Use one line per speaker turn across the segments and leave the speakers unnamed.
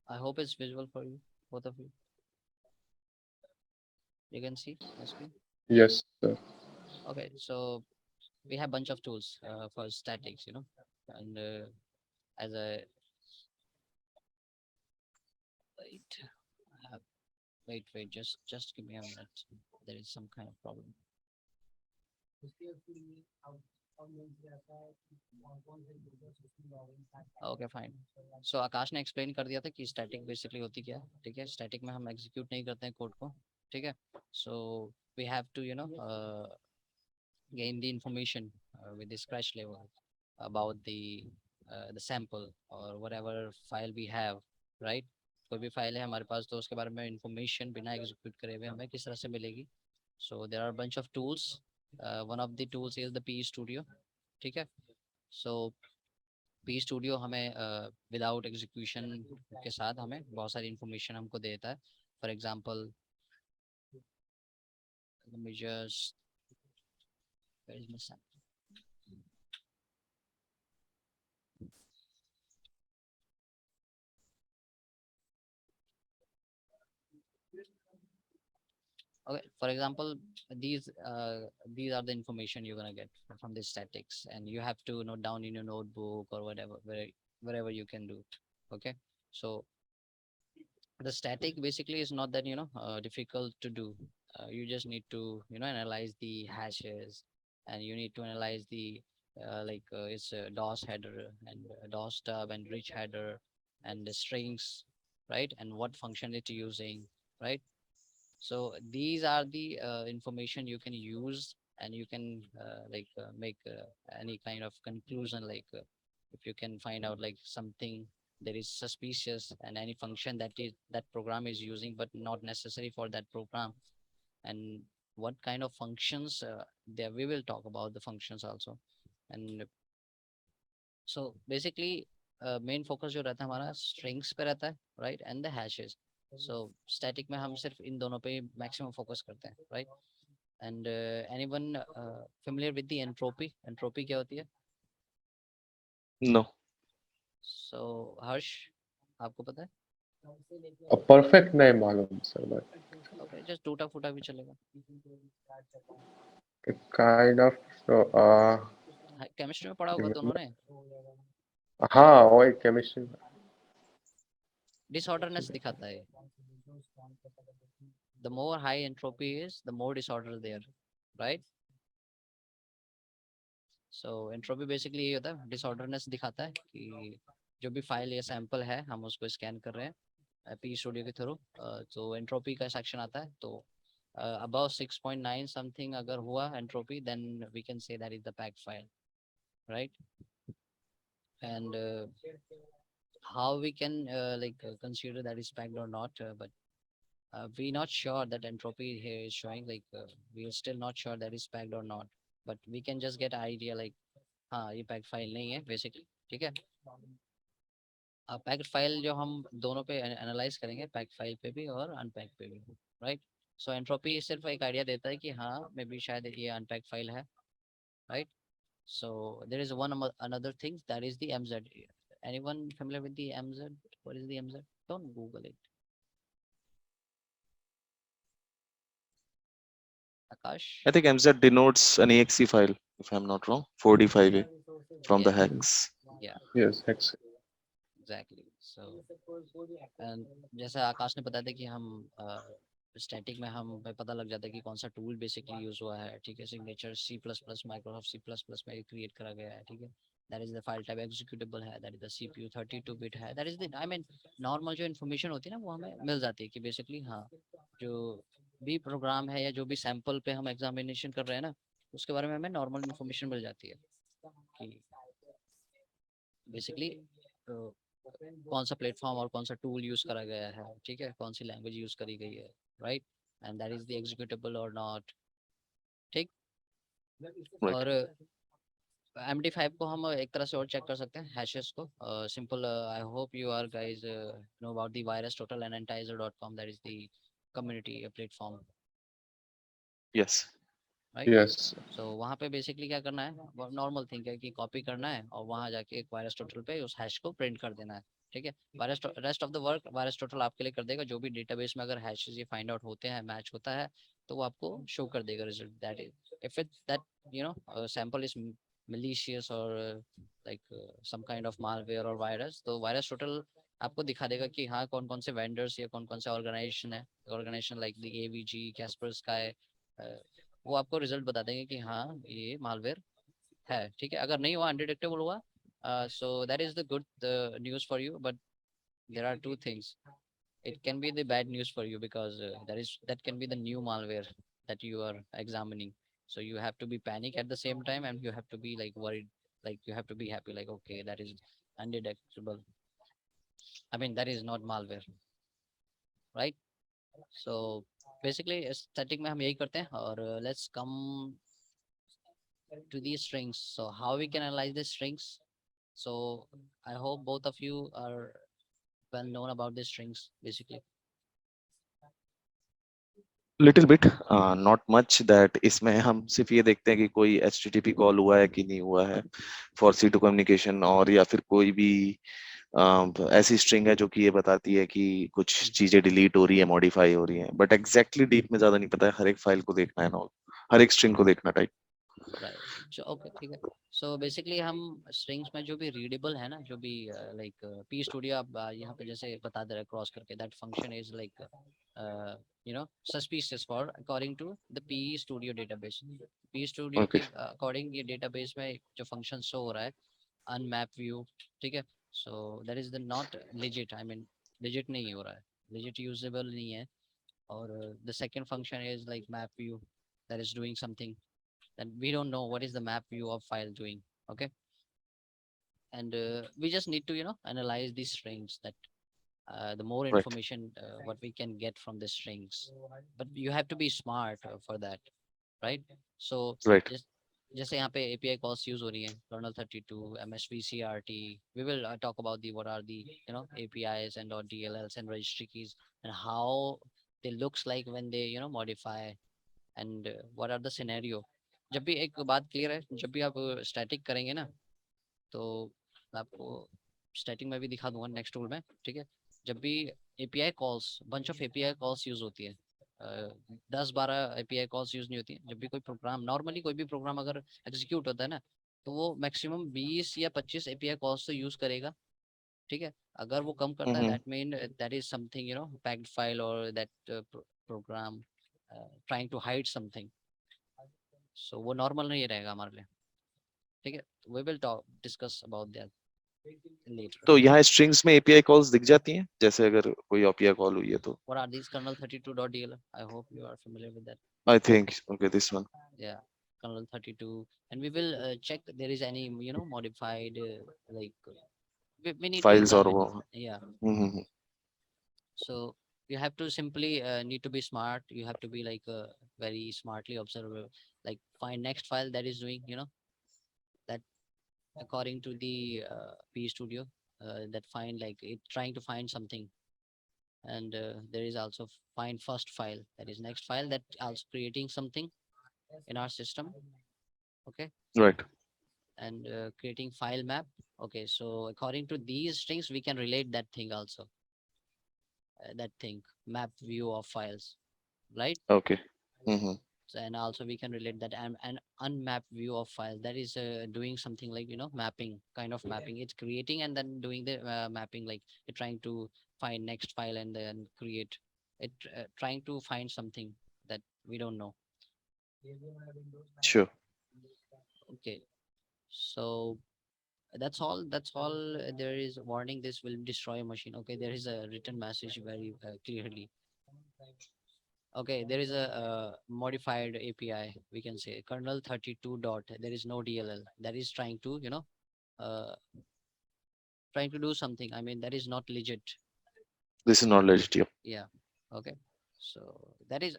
I hope it's visual for you, both of you. You can see my screen.
Yes, sir.
Okay, so we have bunch of tools for statics, and as a wait, I have, wait, just give me a minute. There is some kind of problem. Okay fine so Akash ने explain कर दिया था कि static basically होती क्या है ठीक है स्टैटिक में हम एग्जीक्यूट नहीं करते हैं कोड को ठीक है so we have to gain the information with the scratch level about the sample or whatever file we have right कोई भी फाइल है हमारे पास तो उसके बारे में इंफॉर्मेशन बिना एग्जीक्यूट करे हुए हमें किस तरह से मिलेगी so there are bunch of tools one of the tools is the P studio ठीक है सो पी स्टूडियो हमें विदाउट एग्जीक्यूशन के साथ हमें बहुत सारी इंफॉर्मेशन हमको देता है for example let me just where is my sample okay for example these are the information you're gonna get from the statics and you have to note down in your notebook or whatever wherever you can do okay so the static basically is not that difficult to do you just need to analyze the hashes and you need to analyze the it's a dos header and a dos stub and rich header and the strings right and what function it's using right so these are the information you can use and you can make any kind of conclusion if you can find out like something that is suspicious and any function that program is using but not necessary for that program and what kind of functions there we will talk about the functions also and so basically main focus जो रहता है हमारा strings पे रहता है right and the hashes so static में हम सिर्फ इन दोनों पे maximum focus करते हैं right and anyone familiar with the entropy क्या होती है
No.
so हर्ष आपको पता है
परफेक्ट नहीं मालूम सर बट
okay just टूटा फूटा भी चलेगा
काइंड ऑफ
केमिस्ट्री में पढ़ा होगा दोनों ने
हाँ वही केमिस्ट्री
डिसऑर्डरनेस दिखाता है the more high entropy is the more disorder there right so entropy basically ये होता है डिसऑर्डरनेस दिखाता है कि जो भी फाइल या सैंपल है हम उसको स्कैन कर रहे हैं पी स्टूडियो के थ्रू तो एंट्रोपी का सेक्शन आता है तो above 6.9 something अगर हुआ entropy then we can say that is the packed file right and how we can consider that is packed or not but we're not sure that entropy here is showing we are still not sure that is packed or not but we can just get idea like हाँ ये packed file नहीं है basically ठीक है packed file जो हम दोनों पे एनालाइज करेंगे पैक्ड फाइल पे भी और अनपैक्ड पे भी राइट सो एंट्रोपी सिर्फ एक आइडिया देता है कि हाँ मे बी शायद ये अनपैक्ड फाइल है right so there is one another thing that is the mz anyone familiar with the mz what is the mz don't google it akash
I think MZ denotes an exe file, if I'm not wrong. 45A from the
yeah
hex.
yeah
yes hex
exactly so and जैसे आकाश ने बताया था कि हम static में हम पता लग जाता है कि कौन सा टूल बेसिकली यूज हुआ है ठीक है signature C plus plus Microsoft C plus plus में क्रिएट करा गया है ठीक है that is the file type executable है that is the CPU 32 bit है that is the I mean normal जो इन्फॉर्मेशन होती है ना वो हमें मिल जाती है कि बेसिकली हाँ जो भी प्रोग्राम है या जो भी सैंपल पे हम एग्जामिनेशन कर रहे हैं ना उसके बारे में हमें नॉर्मल इन्फॉर्मेशन मिल जाती है कि बेसिकली कौन सा प्लेटफॉर्म और कौन सा टूल यूज करा गया है ठीक है कौन सी लैंग्वेज यूज करी गई है right and that is the executable और नॉट ठीक
Right.
और MD5 को हम एक तरह से और चेक कर सकते हैं हैशेस को simple I hope you are guys know about the virus total एनालाइजर.com that is the community platform
Yes.
Right
yes
so वहाँ पे बेसिकली क्या करना है नॉर्मल थिंग है कि कॉपी करना है और वहाँ जाके एक वायरस टोटल पे उस हैश को प्रिंट कर देना है ठीक है। Rest of the work virus total आपके लिए कर देगा। जो भी डेटाबेस में अगर हैशेस ये फाइंड आउट होते हैं, मैच होता है, तो वो आपको शो कर देगा result. That is if it that sample is malicious or like some kind of malware or virus, तो वायरस टोटल आपको दिखा देगा कि हाँ कौन कौन से वेंडर्स या कौन कौन से ऑर्गेनाइजेशन है, organization like the AVG, Kaspersky, वो आपको रिजल्ट बता देंगे कि हाँ ये मालवेयर है। ठीक है, अगर नहीं हुआ, अनडिटेक्टेबल हुआ, so that is the good news for you, but there are two things. It can be the bad news for you because that can be the new malware that you are examining. So you have to be panic at the same time, and you have to be like worried, like you have to be happy, like okay, that is undetectable. I mean, that is not malware, right? So basically static में हम यही करते हैं। और let's come to these strings. So how we can analyze the strings? So I hope both of you are well known about the strings basically.
Little bit, not much that. इसमें हम सिर्फ ये देखते हैं कि कोई HTTP कॉल हुआ है कि नहीं हुआ है फॉर C2 कम्युनिकेशन, और या फिर कोई भी ऐसी स्ट्रिंग है जो कि ये बताती है कि कुछ चीजें डिलीट हो रही है, मॉडिफाई हो रही है, बट एग्जैक्टली डीप में ज्यादा नहीं पता है। हर एक फाइल को देखना है ना, हर एक स्ट्रिंग को देखना टाइप।
राइट, सो ओके, ठीक है। सो बेसिकली हम स्ट्रिंग्स में जो भी रीडेबल है ना, जो भी लाइक पी स्टूडियो आप यहाँ पे जैसे बता दे रहे क्रॉस करके, that function is like suspicious for according to the PE Studio database. PE Studio
okay.
के अकॉर्डिंग ये डेटाबेस में जो फंक्शन शो हो रहा है, अनमैप व्यू, ठीक है। So that is the not legit, I mean legit नहीं हो रहा है, legit यूजेबल नहीं है। और the second function is like map view, that is doing something that we don't know what is the map view of file doing. Okay, and we just need to analyze these strings, that the more
right
information what we can get from the strings, but you have to be smart for that, right? So
right.
just जैसे यहाँ पे API calls use हो रही हैं, kernel 32, MSV, CRT, we will talk about the what are the APIs and or DLLs and registry keys, and how they looks like when they modify, and what are the scenario। जब भी एक बात clear है, जब भी आप static करेंगे ना, तो मैं आपको स्टैटिक में भी दिखा दूंगा नेक्स्ट टूल में, ठीक है। जब भी API calls, bunch of API calls use होती है, 10-12 एपीआई कॉल्स यूज नहीं होती है। जब भी कोई प्रोग्राम, नॉर्मली कोई भी प्रोग्राम अगर एग्जीक्यूट होता है ना, तो वो मैक्सिमम 20 या 25 एपीआई कॉल्स तो यूज करेगा, ठीक है। अगर वो कम करता है,
हम्म।
That mean that is something packed file, और that program trying to hide something. So वो नॉर्मल नहीं रहेगा हमारे लिए, ठीक है। We will talk discuss about that later.
तो यहाँ स्ट्रिंग्स में API कॉल्स दिख जाती हैं, जैसे अगर कोई API कॉल हुई है तो।
What are these kernel 32.dll? I hope you are familiar with that.
I think okay this one.
Yeah, kernel 32, and we will check there is any modified like we need to
files और
examine.
वो।
Yeah,
hmm.
so you have to simply need to be smart. You have to be like very smartly observe, like find next file that is doing that according to the P Studio, that find like it trying to find something. And there is also find first file, that is next file that also creating something in our system. Okay,
right.
and creating file map. Okay, so according to these strings we can relate that thing also, that thing map view of files, right?
Okay. Hmm.
So, and also we can relate that an unmapped view of file, that is doing something like mapping, kind of mapping, it's creating and then doing the mapping, like it trying to find next file and then create it, trying to find something that we don't know.
Sure.
Okay, so that's all there is warning, this will destroy a machine. Okay, there is a written message very clearly. Okay, there is a modified API, we can say kernel 32 dot, there is no DLL, that is trying to uh, trying to do something, I mean that is not legit.
This is not legit.
Yeah, okay, so that is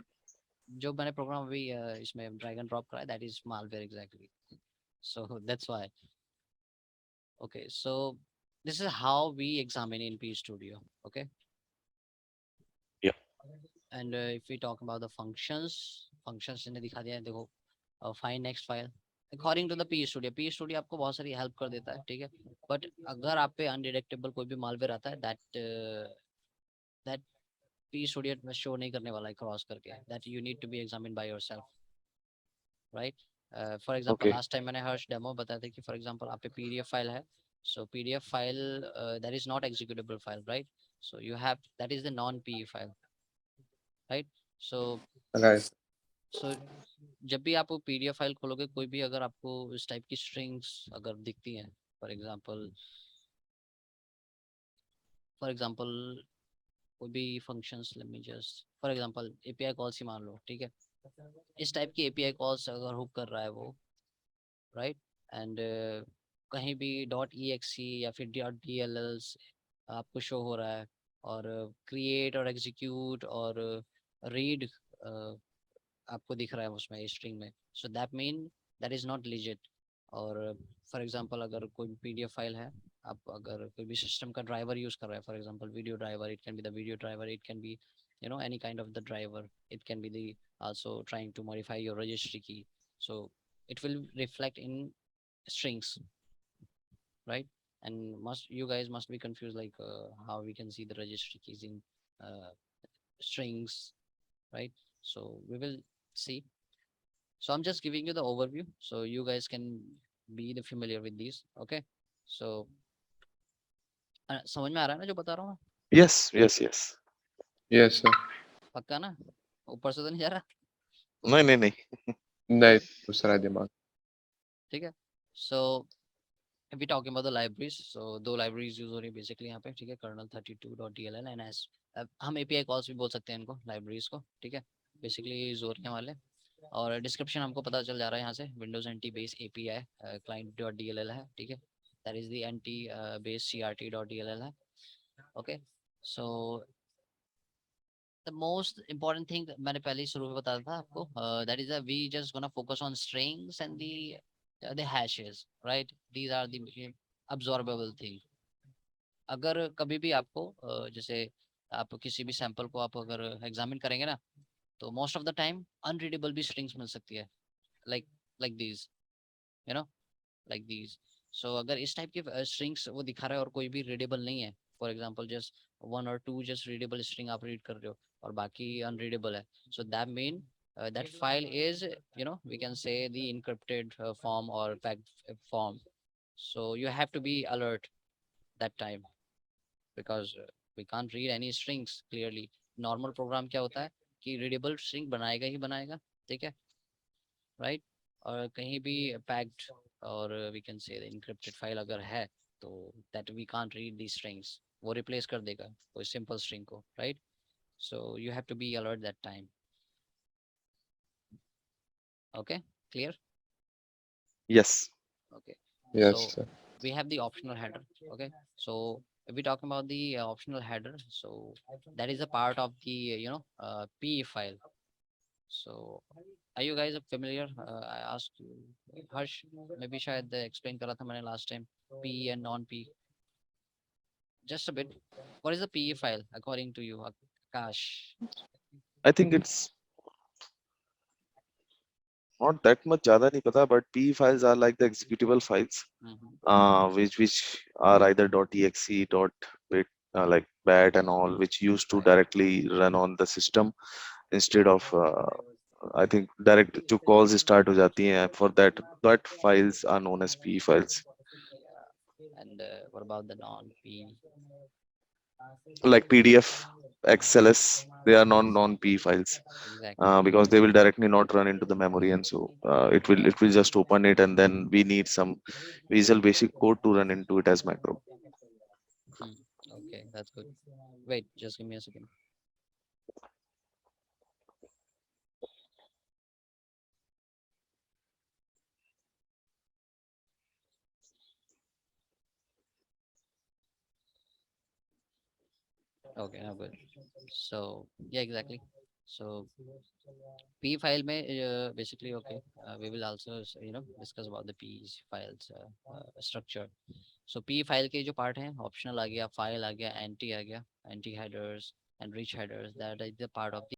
जो मैंने programme अभी इसमें drag and drop करा है, that is malware exactly. So that's why. Okay, so this is how we examine in P Studio. Okay,
या।
and if we talk about the functions ने दिखा दिया है, देखो find next file, according to the P studio आपको बहुत सारी help कर देता है, ठीक है। बट अगर आप पे अनडिटेक्टेबल कोई भी मालवेयर आता है, दैट पी स्टूडियो शो नहीं करने वाला है क्रॉस करके, that you need to be examine by yourself, right. For example
Okay.
Last time मैंने हर्ष डेमो बताया था कि फॉर एग्जांपल आप पे पीडीएफ फाइल है, so PDF file that is not executable file, right. So you have, that is the non P file, right. So
Right.
So जब भी आप वो पीडीएफ फाइल खोलोगे, कोई भी अगर आपको इस टाइप की स्ट्रिंग्स अगर दिखती हैं, फॉर एग्जांपल फॉर एग्जांपल कोई भी functions, let me just for example API calls ही मान लो, ठीक है। इस टाइप की एपीआई कॉल्स अगर हुक कर रहा है वो, राइट, एंड कहीं भी डॉट ई एक्स या फिर डॉट डी एल एल्स आपको शो हो रहा है, और क्रिएट और एग्जीक्यूट और रीड आपको दिख रहा है उसमें स्ट्रिंग में, so that mean that is not legit. और फॉर एग्जांपल अगर कोई पीडीएफ फाइल है, आप अगर कोई भी सिस्टम का ड्राइवर यूज कर रहा है, for example video driver, it can be the video driver, it can be any kind of the driver, it can be the also trying to modify your registry key, so it will reflect in strings, right. And must you guys must be confused like how we can see the registry keys in uh, strings, right. So we will see. So I'm just giving you the overview so you guys can be the familiar with these, okay. So समझ में आ रहा है ना जो बता रहा हूँ मैं?
Yes, yes, yes.
Yes, sir.
पक्का ना, ऊपर से तो नहीं जा रहा?
नहीं नहीं नहीं.
नहीं, दूसरा दिमाग.
ठीक है। so if we talking about the libraries, so दो libraries यूज हो रही है बेसिकली यहाँ पे, ठीक है। कर्नल 32.dll एंड एस, हम एपीआई कॉल्स भी बोल सकते हैं इनको, लाइब्रेरीज को, ठीक है। बेसिकली यूज हो रही है वाले, और डिस्क्रिप्शन हमको पता चल जा रहा है यहाँ से, Windows anti base API client dot D L L है, ठीक है। That is the anti base C R T dot D L L है, okay. So the most important thing मैंने पहले ही शुरू में बताया था आपको, that is we just gonna focus on strings and the hashes, right. These are the absorbable thing. अगर कभी भी आपको जैसे आप किसी भी सैंपल को आप अगर एग्जामिन करेंगे ना, तो most of the time unreadable भी स्ट्रिंग्स मिल सकती है, like like these, you know like these. So अगर इस टाइप के स्ट्रिंग्स वो दिखा रहा है और कोई भी रीडेबल नहीं है, फॉर एग्जांपल जस्ट वन और टू जस्ट रीडेबल स्ट्रिंग आप रीड कर रहे हो और बाकी अनरीडेबल है, so that mean that file is, we can say the encrypted form or packed form. So you have to be alert that time, because we can't read any strings clearly. Normal program क्या होता है कि readable string बनाएगा ही बनाएगा, ठीक है, right. और कहीं भी पैक्ड और we can say encrypted file अगर है, तो that we can't read the strings, वो रिप्लेस कर देगा कोई सिंपल स्ट्रिंग को, right. So you have to be alert that time, okay, clear,
Yes.
okay.
Yes,
So
sir.
we have the optional header, okay. So if we talk about the optional header, so that is a part of the p file. So are you guys familiar? I asked you, Harsh, maybe शायद explain करा था मैंने last time, P and non-P. Just a bit. What is a PE file according to you, Akash?
I think it's not that much ज़्यादा नहीं पता, but P files are like the executable files,
Mm-hmm.
which are either .exe, .bit, like bat and all, which used to directly run on the system instead of I think direct जो calls start हो जाती हैं, for that files are known as P files.
Yeah. And what about the non-P?
Like PDF, XLS, they are non-P files,
Exactly.
because they will directly not run into the memory, and so it will just open it, and then we need some Visual Basic code to run into it as macro.
Hmm. Okay, that's good. Wait, just give me a second. Okay, now good. So yeah, exactly. So P file में basically, okay, we will also discuss about the P files structure. So P file के जो part हैं, optional आ गया, file आ गया, anti आ गया, anti headers and rich headers, that is the part of the